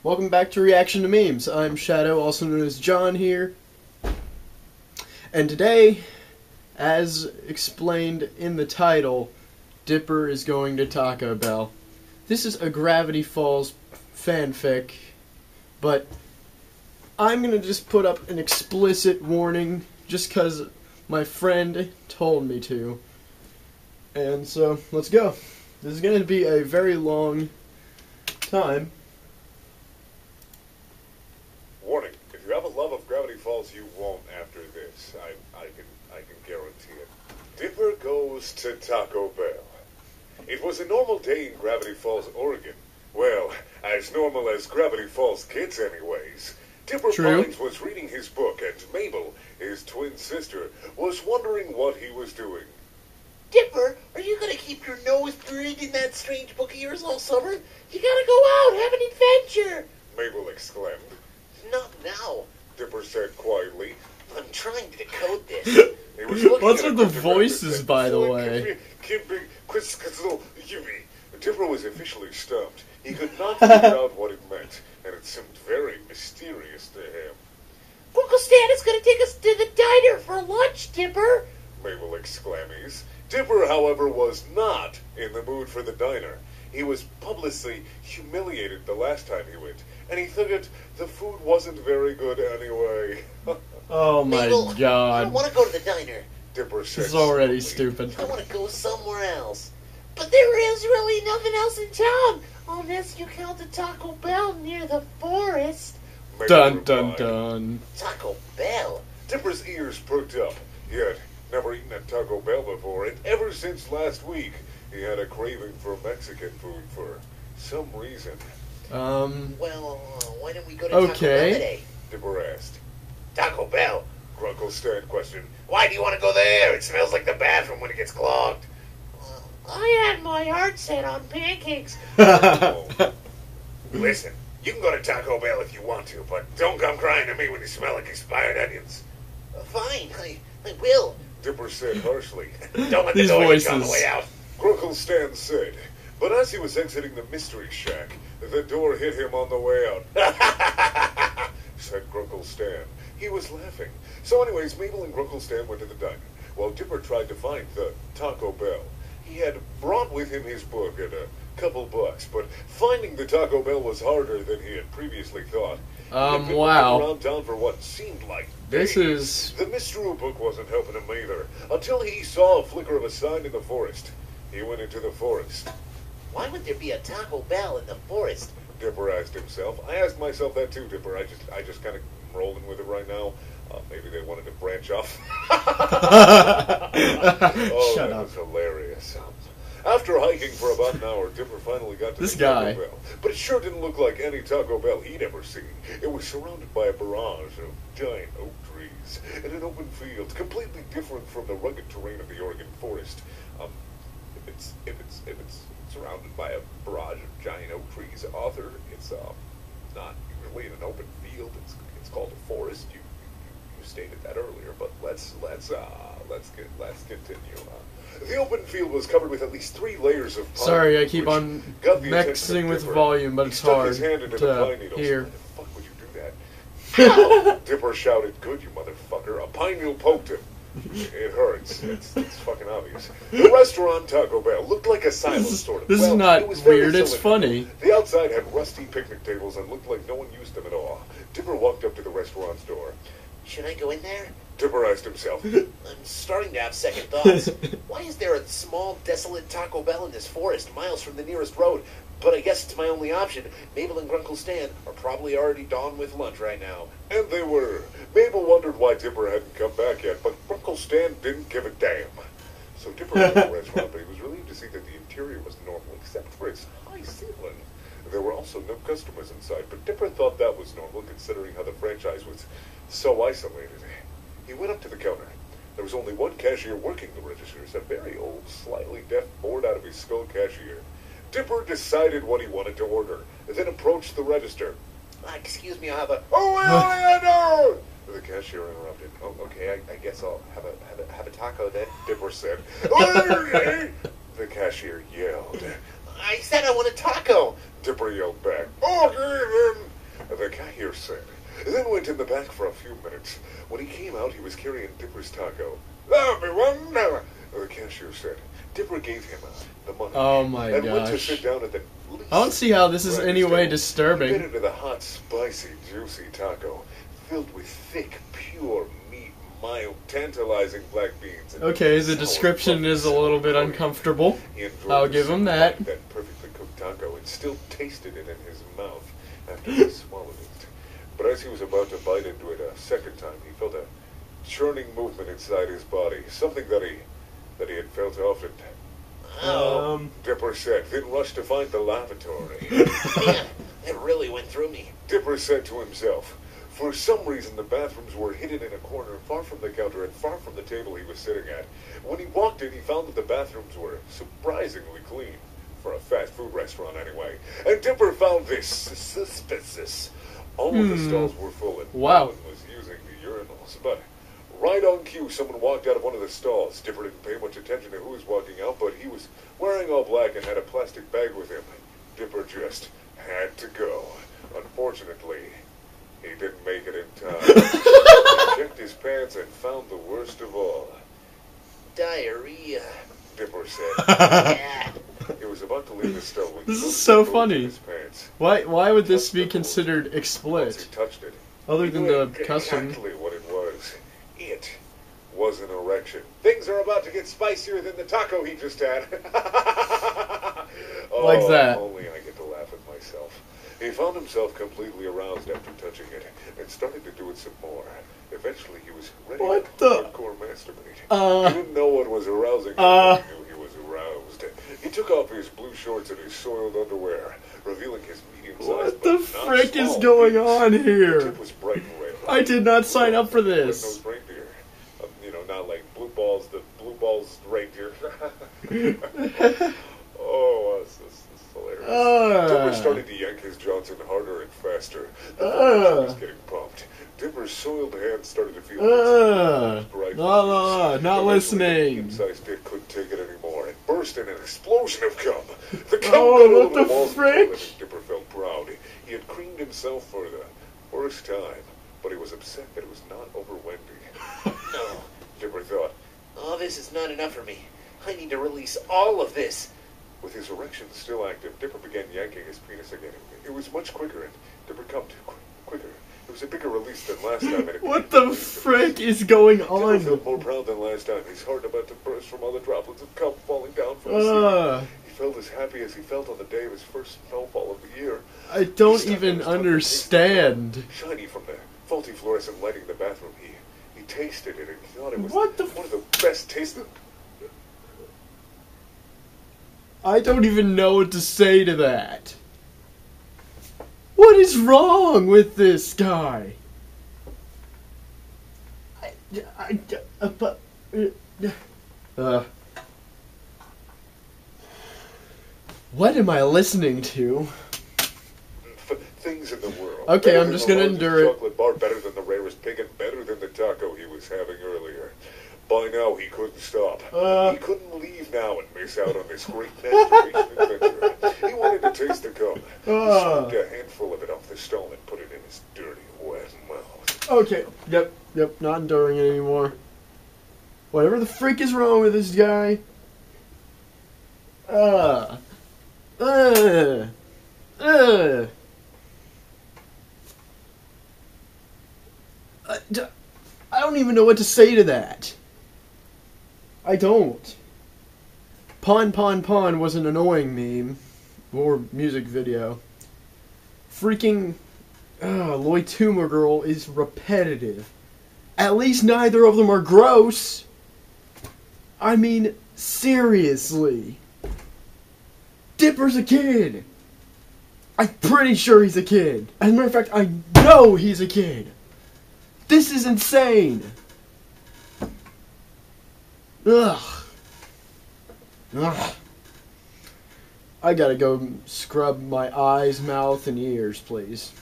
Welcome back to Reaction to Memes. I'm Shadow, also known as John here. And today, as explained in the title, Dipper is going to Taco Bell. This is a Gravity Falls fanfic, but I'm going to just put up an explicit warning just because my friend told me to. And so, let's go. This is going to be a very long time. Warning, if you have a love of Gravity Falls, you won't after this. I can guarantee it. Dipper goes to Taco Bell. It was a normal day in Gravity Falls, Oregon. Well, as normal as Gravity Falls kids anyways. Dipper Pines was reading his book, and Mabel, his twin sister, was wondering what he was doing. Dipper, are you going to keep your nose buried in that strange book of yours all summer? You gotta go out, have an adventure! Mabel exclaimed. Not now, Dipper said quietly. I'm trying to decode this. He was looking What's at with the a voices, by the way? Dipper was officially stumped. He could not figure out what it meant, and it seemed very mysterious to him. Uncle Stan is going to take us to the diner for lunch, Dipper! Mabel exclaimed. Dipper, however, was not in the mood for the diner. He was publicly humiliated the last time he went, and he figured the food wasn't very good anyway. Oh my Mabel, god. I don't want to go to the diner. Dipper said. This is already slowly. stupid. I want to go somewhere else. But there is really nothing else in town, unless you count the Taco Bell near the forest. Mabel Dun dun replied. dun. Taco Bell? Dipper's ears perked up. He had never eaten at Taco Bell before, and ever since last week, he had a craving for Mexican food for some reason. Well, why don't we go to Taco Bell today? Dipper asked. Taco Bell? Grunkle Stan questioned. Why do you want to go there? It smells like the bathroom when it gets clogged. I had my heart set on pancakes. Listen, you can go to Taco Bell if you want to, but don't come crying to me when you smell like expired onions. Fine, I will. Dipper said harshly. Don't let the These door voices. on the way out. Grunkle Stan said. But as he was exiting the mystery shack, the door hit him on the way out. Said Grunkle Stan. He was laughing. So anyways, Mabel and Grunkle Stan went to the diner, while Dipper tried to find the Taco Bell. He had brought with him his book and a couple bucks, but finding the Taco Bell was harder than he had previously thought. He had been wow. looking around town for what seemed like This days. is... The mystery book wasn't helping him either, until he saw a flicker of a sign in the forest. He went into the forest. Why would there be a Taco Bell in the forest? Dipper asked himself. I asked myself that too, Dipper. I just kind of rolling with it right now. Maybe they wanted to branch off. Oh, Shut that up. was hilarious. After hiking for about an hour, Dipper finally got to This the guy. Taco Bell. But it sure didn't look like any Taco Bell he'd ever seen. It was surrounded by a barrage of giant oak trees in an open field, completely different from the rugged terrain of the Oregon forest. If it's surrounded by a barrage of giant oak trees, author, it's not really in an open field. It's called a forest. You stated that earlier, but let's continue. The open field was covered with at least 3 layers of pine. Sorry, I keep which on got the attention mixing of with Dipper. volume, but He it's stuck hard his hand into the pine to needles. hear. Why the fuck would you do that? Dipper shouted, "Good, you motherfucker!" A pine needle poked him. It hurts. It's fucking obvious. The restaurant, Taco Bell, looked like a silo, sort of. This Well, is not it was very weird, it's cylindrical. funny. The outside had rusty picnic tables and looked like no one used them at all. Dipper walked up to the restaurant's door. Should I go in there? Dipper asked himself. I'm starting to have second thoughts. Why is there a small, desolate Taco Bell in this forest, miles from the nearest road? But I guess it's my only option. Mabel and Grunkle Stan are probably already done with lunch right now. And they were. Mabel wondered why Dipper hadn't come back yet, but Grunkle Stan didn't give a damn. So Dipper went to the restaurant, but he was relieved to see that the interior was normal, except for its high ceiling. There were also no customers inside, but Dipper thought that was normal, considering how the franchise was so isolated. He went up to the counter. There was only one cashier working the registers, a very old, slightly deaf, bored out of his skull cashier. Dipper decided what he wanted to order, and then approached the register. Excuse me, I'll have a... Oh, wait, no! The cashier interrupted. Oh, okay, I guess I'll have a taco then, Dipper said. Okay. The cashier yelled. I said I want a taco. Dipper yelled back. Okay, then. cashier said, and then went in the back for a few minutes. When he came out, he was carrying Dipper's taco. Everyone, the cashier said. Dipper gave him the money. Oh my and went to gosh. sit down at the least. I don't see how this is any way He bit disturbing. into the hot, spicy, juicy taco, filled with thick, pure meat, mild, tantalizing black beans. And Okay, the sour description is a fluffy little bit sour uncomfortable. He enjoyed I'll the give him soup that. like that perfectly cooked taco and still tasted it in his mouth after he swallowed it. But as he was about to bite into it a second time, he felt a churning movement inside his body, something that he had felt often. Dipper said, then rushed to find the lavatory. Man, it really went through me. Dipper said to himself, for some reason the bathrooms were hidden in a corner far from the counter and far from the table he was sitting at. When he walked in, he found that the bathrooms were surprisingly clean. For a fast food restaurant, anyway. And Dipper found this suspicious. All of the stalls were full and Wow. no one was using the urinals. But right on cue, someone walked out of one of the stalls. Dipper didn't pay much attention to who was walking out, but he was wearing all black and had a plastic bag with him. Dipper just had to go. Unfortunately, he didn't make it in time. He checked his pants and found the worst of all. Diarrhea. Dipper said. Yeah. He was about to leave the stove when This he is so noticed a funny. hole in his pants. Why would this be considered Once he explicit? touched it, Other he than knew the custom. exactly what it was. It was an erection. Things are about to get spicier than the taco he just had. Oh, Like that. Only I get to laugh at myself. He found himself completely aroused after touching it and started to do it some more. Eventually, he was ready What to the- hardcore masturbate. He didn't know what was arousing him, but he knew he was aroused. He took off his blue shorts and his soiled underwear, revealing his medium-sized What but the not frick is small going penis. on The here? tip was bright red. I did not sign up for this. Red-nosed reindeer. Not like the blue balls reindeer. Oh, this is hilarious. Dipper started to yank his Johnson harder and faster. The was getting pumped. Dipper's soiled hands started to feel bright. Not listening. Medium-sized dick couldn't take it anymore and burst in an explosion of cum. The cum Oh, got what over the the walls of the frick? toilet and Dipper felt proud. He had creamed himself for the first time, but he was upset that it was not over Wendy. No. Dipper thought, Oh, this is not enough for me. I need to release all of this. with his erection still active, Dipper began yanking his penis again. It was much quicker, and Dipper cummed quicker. It was a bigger release than last time. And it What became the released frick is going Dipper on? felt more proud than last time. His heart about to burst from all the droplets of cum falling down from the ceiling. He felt as happy as he felt on the day of his first snowfall of the year. I don't He stuck out even his tongue to taste the understand. cum, shiny from the faulty fluorescent lighting in the bathroom. He tasted it and he thought it was What the one of the best tasting. I don't even know what to say to that. What is wrong with this guy? What am I listening to? Things in the world. Okay, Better I'm than just the gonna largest endure it. chocolate bar, better than the rarest pig, and better than the taco he was having earlier. By now, he couldn't stop. He couldn't leave now and miss out on this great masturbation adventure. He wanted to taste the cum. He scooped a handful of it off the stone and put it in his dirty, wet mouth. Okay, yep, not enduring it anymore. Whatever the freak is wrong with this guy. I don't even know what to say to that. I don't. Pawn was an annoying meme. Or music video. Freaking Loy Tumor Girl is repetitive. At least neither of them are gross. I mean, seriously. Dipper's a kid. I'm pretty sure he's a kid. As a matter of fact, I know he's a kid. This is insane. Ugh. I gotta go scrub my eyes, mouth, and ears, please.